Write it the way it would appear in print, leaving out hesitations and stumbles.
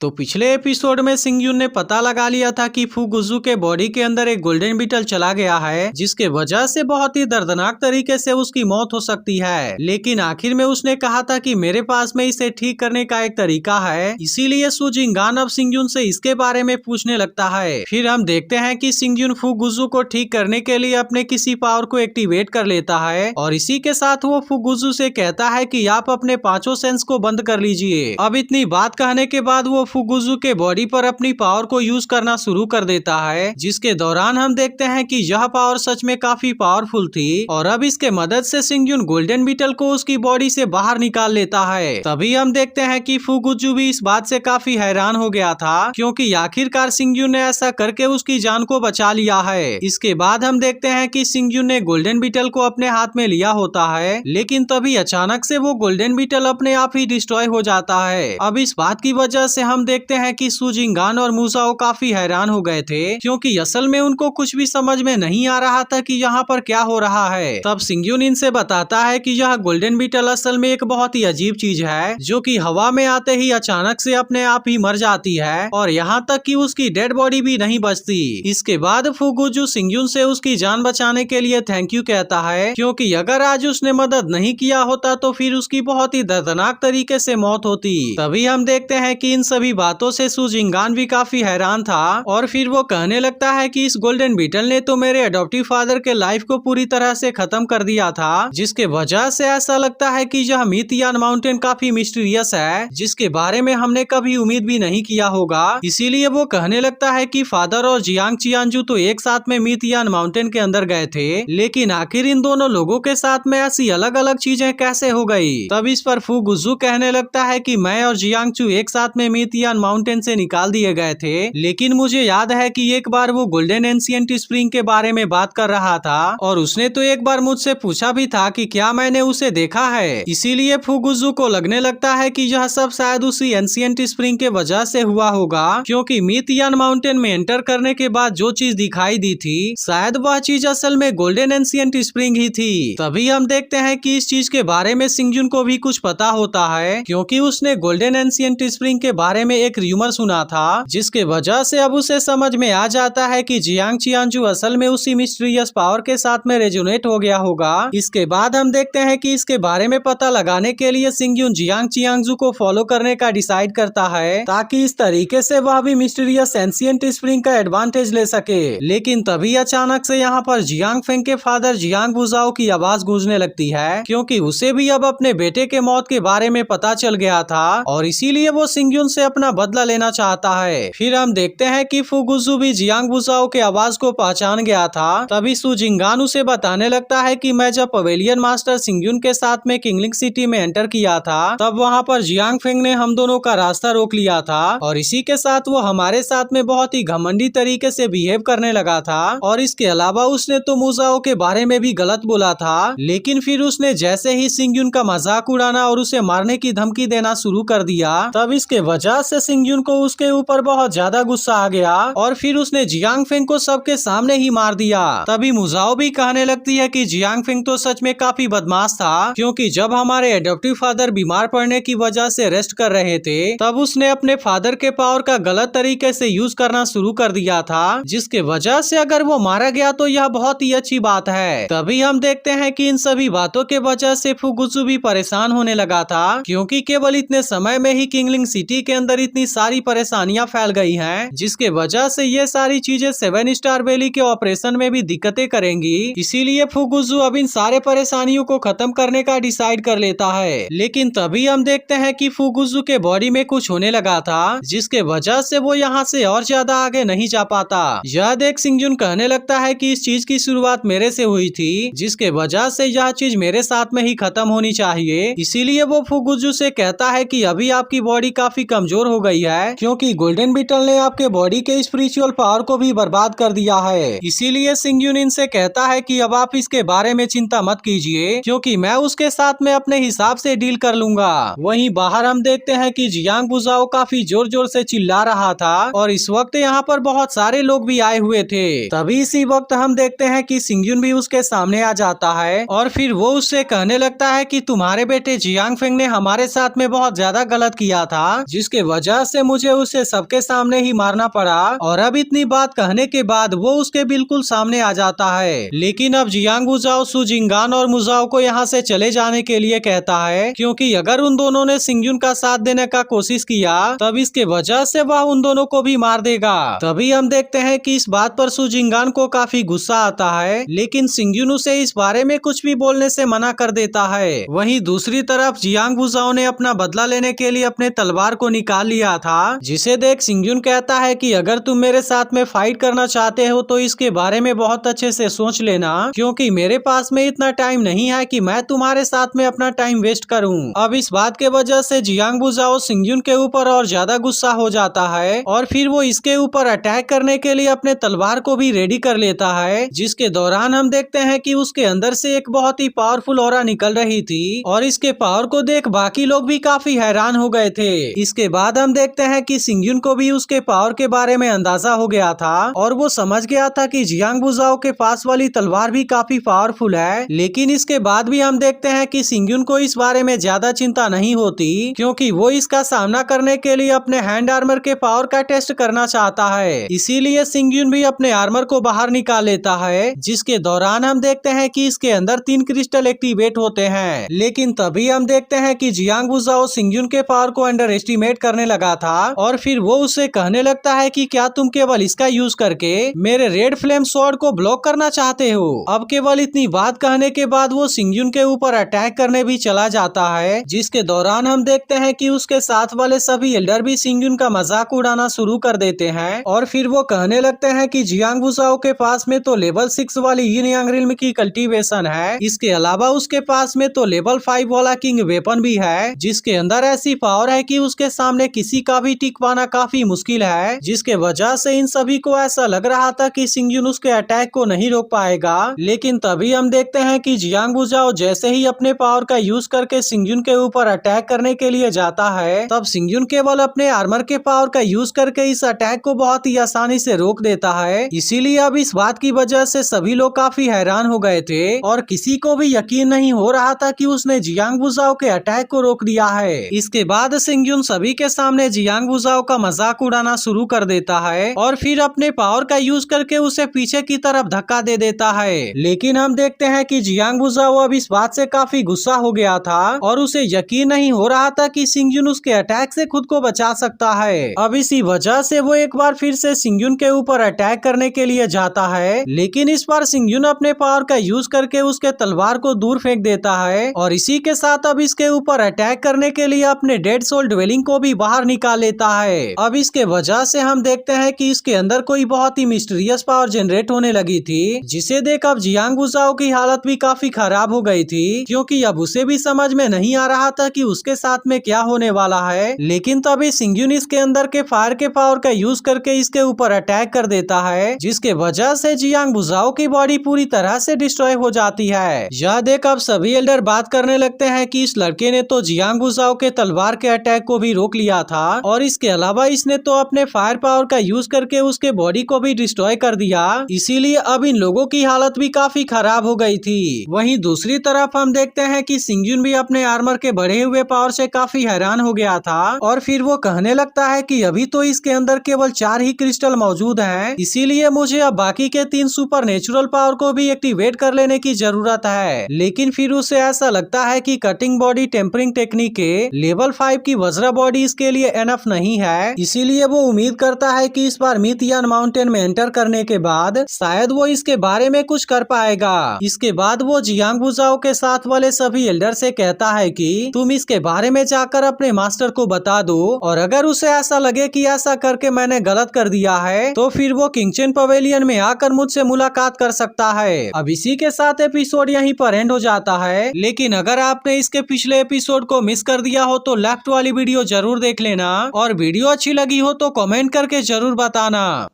तो पिछले एपिसोड में सिंगयुन ने पता लगा लिया था कि फुगुजू के बॉडी के अंदर एक गोल्डन बीटल चला गया है, जिसके वजह से बहुत ही दर्दनाक तरीके से उसकी मौत हो सकती है। लेकिन आखिर में उसने कहा था कि मेरे पास में इसे ठीक करने का एक तरीका है, इसीलिए सु जिंगान अब सिंगयुन से इसके बारे में पूछने लगता है। फिर हम देखते हैं कि सिंगयुन फुगुजू को ठीक करने के लिए अपने किसी पावर को एक्टिवेट कर लेता है और इसी के साथ वो फुगुजू से कहता है कि आप अपने पांचों सेंस को बंद कर लीजिए। अब इतनी बात कहने के बाद वो फुगुजू के बॉडी पर अपनी पावर को यूज करना शुरू कर देता है, जिसके दौरान हम देखते हैं कि यह पावर सच में काफी पावरफुल थी और अब इसके मदद से सिंगयुन गोल्डन बीटल को उसकी बॉडी से बाहर निकाल लेता है। तभी हम देखते हैं कि फुगुजू भी इस बात से काफी हैरान हो गया था, क्योंकि आखिरकार सिंगयुन ने ऐसा करके उसकी जान को बचा लिया है। इसके बाद हम देखते हैं कि सिंगयुन ने गोल्डन बीटल को अपने हाथ में लिया होता है, लेकिन तभी अचानक से वो गोल्डन बीटल अपने आप ही डिस्ट्रॉय हो जाता है। अब इस बात की वजह से हम देखते हैं कि सु जिंगान और मुसाओ काफी हैरान हो गए थे, क्योंकि असल में उनको कुछ भी समझ में नहीं आ रहा था कि यहाँ पर क्या हो रहा है। तब सिंगयुन इनसे बताता है कि यह गोल्डन बीटल असल में एक बहुत ही अजीब चीज है, जो कि हवा में आते ही अचानक से अपने आप ही मर जाती है और यहाँ तक कि उसकी डेड बॉडी भी नहीं बचती। इसके बाद फुगुजू सिंगयुन से उसकी जान बचाने के लिए थैंक यू कहता है, क्योंकि अगर आज उसने मदद नहीं किया होता तो फिर उसकी बहुत ही दर्दनाक तरीके से मौत होती। तभी हम देखते हैं कि इन सभी बातों से सु जिंगान भी काफी हैरान था और फिर वो कहने लगता है कि इस गोल्डन बीटल ने तो मेरे अडॉप्टिव फादर के लाइफ को पूरी तरह से खत्म कर दिया था, जिसके वजह से ऐसा लगता है कि यह मीतियान माउंटेन काफी मिस्टीरियस है, जिसके बारे में हमने कभी उम्मीद भी नहीं किया होगा। इसीलिए वो कहने लगता है कि फादर और जियांग चियांजू तो एक साथ में मीतियान माउंटेन के अंदर गए थे, लेकिन आखिर इन दोनों लोगों के साथ में ऐसी अलग अलग चीजें कैसे हो गई। तब इस पर फुगुजू कहने लगता है कि मैं और जियांगचू एक साथ में मीतियान माउंटेन से निकाल दिए गए थे, लेकिन मुझे याद है कि एक बार वो गोल्डन एंशिएंट स्प्रिंग के बारे में बात कर रहा था और उसने तो एक बार मुझसे पूछा भी था कि क्या मैंने उसे देखा है। इसीलिए फुगुजू को लगने लगता है कि यह सब शायद उसी एंशिएंट स्प्रिंग के वजह से हुआ होगा, क्योंकि मीतियान माउंटेन में एंटर करने के बाद जो चीज दिखाई दी थी शायद वह चीज असल में गोल्डन एंशिएंट स्प्रिंग ही थी। तभी हम देखते हैं कि इस चीज के बारे में सिंगयुन को भी कुछ पता होता है, क्योंकि उसने गोल्डन एंशिएंट स्प्रिंग के बारे में एक र्यूमर सुना था, जिसके वजह से अब उसे समझ में आ जाता है कि जियांग चियांजू असल में उसी मिस्टीरियस पावर के साथ में रेजोनेट हो गया होगा। इसके बाद हम देखते हैं कि इसके बारे में पता लगाने के लिए सिंगयुन जियांग चियांजू को फॉलो करने का डिसाइड करता है, ताकि इस तरीके से वह भी मिस्टीरियस एंशिएंट स्प्रिंग का एडवांटेज ले सके। लेकिन तभी अचानक से यहाँ पर जियांग फेंग के फादर जियांग बुजाओ की आवाज गूंजने लगती है, क्योंकि उसे भी अब अपने बेटे के मौत के बारे में पता चल गया था और इसीलिए वो सिंगयुन से अपना बदला लेना चाहता है। फिर हम देखते हैं कि फुगुजू भी जियांग बुजाओ के आवाज को पहचान गया था। तभी सु जिंगान उसे बताने लगता है कि मैं जब पवेलियन मास्टर सिंगयुन के साथ में किंगलिंग सिटी में एंटर किया था, तब वहाँ पर जियांग फेंग ने हम दोनों का रास्ता रोक लिया था और इसी के साथ वो हमारे साथ में बहुत ही घमंडी तरीके से बिहेव करने लगा था और इसके अलावा उसने तो मुजाओ के बारे में भी गलत बोला था। लेकिन फिर उसने जैसे ही सिंगयुन का मजाक उड़ाना और उसे मारने की धमकी देना शुरू कर दिया, तब इसके वजह से सिंगयुन को उसके ऊपर बहुत ज्यादा गुस्सा आ गया और फिर उसने जियांग फेंग को सबके सामने ही मार दिया। तभी मुजाओ भी कहने लगती है कि जियांग फेंग तो सच में काफी बदमाश था, क्योंकि जब हमारे एडॉप्टिव फादर बीमार पड़ने की वजह से रेस्ट कर रहे थे, तब उसने अपने फादर के पावर का गलत तरीके से यूज करना शुरू कर दिया था, जिसके वजह से अगर वो मारा गया तो यह बहुत ही अच्छी बात है। तभी हम देखते हैं कि इन सभी बातों के वजह से फुगुजू भी परेशान होने लगा था, क्योंकि केवल इतने समय में ही किंगलिंग सिटी के अंदर इतनी सारी परेशानियां फैल गई हैं, जिसके वजह से ये सारी चीजें 7 स्टार वैली के ऑपरेशन में भी दिक्कतें करेंगी। इसीलिए फुगुजू अब इन सारे परेशानियों को खत्म करने का डिसाइड कर लेता है। लेकिन तभी हम देखते हैं कि फुगुजू के बॉडी में कुछ होने लगा था, जिसके वजह से वो यहाँ से और ज्यादा आगे नहीं जा पाता। यह देख सिंगयुन कहने लगता है कि इस चीज की शुरुआत मेरे से हुई थी, जिसके वजह से यह चीज मेरे साथ में ही खत्म होनी चाहिए। इसीलिए वो फुगुजू से कहता है कि अभी आपकी बॉडी काफी कमजोर हो गई है, क्योंकि गोल्डन बीटल ने आपके बॉडी के स्पिरिचुअल पावर को भी बर्बाद कर दिया है। इसीलिए सिंगयुन इनसे कहता है कि अब आप इसके बारे में चिंता मत कीजिए, क्योंकि मैं उसके साथ में अपने हिसाब से डील कर लूंगा। वहीं बाहर हम देखते हैं कि जियांग बुजाओ काफी जोर जोर से चिल्ला रहा था और इस वक्त यहाँ पर बहुत सारे लोग भी आए हुए थे। तभी इसी वक्त हम देखते हैं कि सिंगयुन भी उसके सामने आ जाता है और फिर वो उससे कहने लगता है कि तुम्हारे बेटे जियांग फेंग ने हमारे साथ में बहुत ज्यादा गलत किया था, जिसके वजह से मुझे उसे सबके सामने ही मारना पड़ा। और अब इतनी बात कहने के बाद वो उसके बिल्कुल सामने आ जाता है। लेकिन अब जियांग बुझाओ सु जिंगान और मुजाओ को यहाँ से चले जाने के लिए कहता है, क्योंकि अगर उन दोनों ने सिंगयुन का साथ देने का कोशिश किया तब इसके वजह से वह उन दोनों को भी मार देगा। तभी हम देखते हैं कि इस बात पर सु जिंगान को काफी गुस्सा आता है, लेकिन सिंगयुन उसे इस बारे में कुछ भी बोलने से मना कर देता है। वहीं दूसरी तरफ जियांग बुझाओ ने अपना बदला लेने के लिए अपने तलवार को निकाल लिया था, जिसे देख सिंगयुन कहता है कि अगर तुम मेरे साथ में फाइट करना चाहते हो तो इसके बारे में बहुत अच्छे से सोच लेना, क्योंकि मेरे पास में इतना टाइम नहीं है कि मैं तुम्हारे साथ में अपना टाइम वेस्ट करूं। अब इस बात के वजह से जियांग बुझाओ सिंगयुन के ऊपर और ज्यादा गुस्सा हो जाता है और फिर वो इसके ऊपर अटैक करने के लिए अपने तलवार को भी रेडी कर लेता है, जिसके दौरान हम देखते हैं कि उसके अंदर से एक बहुत ही पावरफुल ऑरा निकल रही थी और इसके पावर को देख बाकी लोग भी काफी हैरान हो गए थे। इसके बाद हम देखते हैं कि सिंगयुन को भी उसके पावर के बारे में अंदाजा हो गया था और वो समझ गया था कि जियांग बुझाओ के पास वाली तलवार भी काफी पावरफुल है। लेकिन इसके बाद भी हम देखते हैं कि सिंगयुन को इस बारे में ज्यादा चिंता नहीं होती, क्योंकि वो इसका सामना करने के लिए अपने हैंड आर्मर के पावर का टेस्ट करना चाहता है। इसीलिए सिंगयुन भी अपने आर्मर को बाहर निकाल लेता है, जिसके दौरान हम देखते हैं कि इसके अंदर 3 क्रिस्टल एक्टिवेट होते हैं। लेकिन तभी हम देखते हैं कि जियांग बुझाओ सिंगयुन के पावर को अंडर एस्टिमेट करने लगा था और फिर वो उसे कहने लगता है कि क्या तुम केवल इसका यूज करके मेरे रेड फ्लेम स्वॉर्ड को ब्लॉक करना चाहते हो। अब केवल इतनी बात कहने के बाद वो सिंगयुन के ऊपर अटैक करने भी चला जाता है, जिसके दौरान हम देखते हैं कि उसके साथ वाले सभी एल्डर भी सिंगयुन का मजाक उड़ाना शुरू कर देते हैं और फिर वो कहने लगते हैं कि जियांग बुझाओ के पास में तो लेवल 6 वाली यिन यांग रिल्म की कल्टीवेशन है, इसके अलावा उसके पास में तो लेवल 5 वाला किंग वेपन भी है, जिसके अंदर ऐसी पावर है कि उसके सामने किसी का भी टिक पाना काफी मुश्किल है। जिसके वजह से इन सभी को ऐसा लग रहा था कि सिंगयुन उसके अटैक को नहीं रोक पाएगा। लेकिन तभी हम देखते हैं कि जियांग बुझाओ जैसे ही अपने पावर का यूज करके सिंगयुन के ऊपर अटैक करने के लिए जाता है, तब सिंगयुन केवल अपने आर्मर के पावर का यूज करके इस अटैक को बहुत ही आसानी से रोक देता है। इसीलिए अब इस बात की वजह से सभी लोग काफी हैरान हो गए थे और किसी को भी यकीन नहीं हो रहा था कि उसने जियांग बुझाओ के अटैक को रोक दिया है। इसके बाद सिंगयुन सभी के सामने जियांग बुझाओ का मजाक उड़ाना शुरू कर देता है और फिर अपने पावर का यूज करके उसे पीछे की तरफ धक्का दे देता है। लेकिन हम देखते हैं कि जियांग बुझाओ अब इस बात से काफी गुस्सा हो गया था और उसे यकीन नहीं हो रहा था कि सिंगयुन उसके अटैक से खुद को बचा सकता है। अब इसी वजह से वो एक बार फिर से सिंगयुन के ऊपर अटैक करने के लिए जाता है, लेकिन इस बार सिंगयुन अपने पावर का यूज करके उसके तलवार को दूर फेंक देता है और इसी के साथ अब इसके ऊपर अटैक करने के लिए अपने डेड सोल ड्वेलिंग को भी बाहर निकाल लेता है। अब इसके वजह से हम देखते हैं कि इसके अंदर कोई बहुत ही मिस्टीरियस पावर जनरेट होने लगी थी, जिसे देख अब जियांग बुझाओ की हालत भी काफी खराब हो गई थी, क्योंकि अब उसे भी समझ में नहीं आ रहा था कि उसके साथ में क्या होने वाला है। लेकिन तभी सिंगयुन इसके अंदर के फायर के पावर का यूज करके इसके ऊपर अटैक कर देता है, जिसके वजह से जियांग बुझाओ की बॉडी पूरी तरह से डिस्ट्रॉय हो जाती है। यह देख अब सभी एल्डर बात करने लगते हैं कि इस लड़के ने तो जियांग बुझाओ के तलवार के अटैक को भी रोक लिया था और इसके अलावा इसने तो अपने फायर पावर का यूज करके उसके बॉडी को भी डिस्ट्रॉय कर दिया। इसीलिए अब इन लोगों की हालत भी काफी खराब हो गई थी। वहीं दूसरी तरफ हम देखते हैं कि सिंगयुन भी अपने आर्मर के बढ़े हुए पावर से काफी हैरान हो गया था और फिर वो कहने लगता है कि अभी तो इसके अंदर केवल 4 ही क्रिस्टल मौजूद हैं, इसीलिए मुझे अब बाकी के 3 सुपर नेचुरल पावर को भी एक्टिवेट कर लेने की जरूरत है। लेकिन फिर उसे ऐसा लगता है कि कटिंग बॉडी टेम्परिंग टेक्निक के लेवल 5 की वज्रा बॉडी इसके लिए एनफ नहीं है। इसीलिए वो उम्मीद करता है कि इस बार मिथियान माउंटेन में एंटर करने के बाद शायद वो इसके बारे में कुछ कर पाएगा। इसके बाद वो जियांग बुझाओ के साथ वाले सभी एल्डर से कहता है कि तुम इसके बारे में जाकर अपने मास्टर को बता दो और अगर उसे ऐसा लगे कि ऐसा करके मैंने गलत कर दिया है तो फिर वो किंगचेन पवेलियन में आकर मुझसे मुलाकात कर सकता है। अब इसी के साथ एपिसोड यहीं पर एंड हो जाता है। लेकिन अगर आपने इसके पिछले एपिसोड को मिस कर दिया हो तो लेफ्ट वाली वीडियो जरूर देख लेना और वीडियो अच्छी लगी हो तो कमेंट करके जरूर बताना।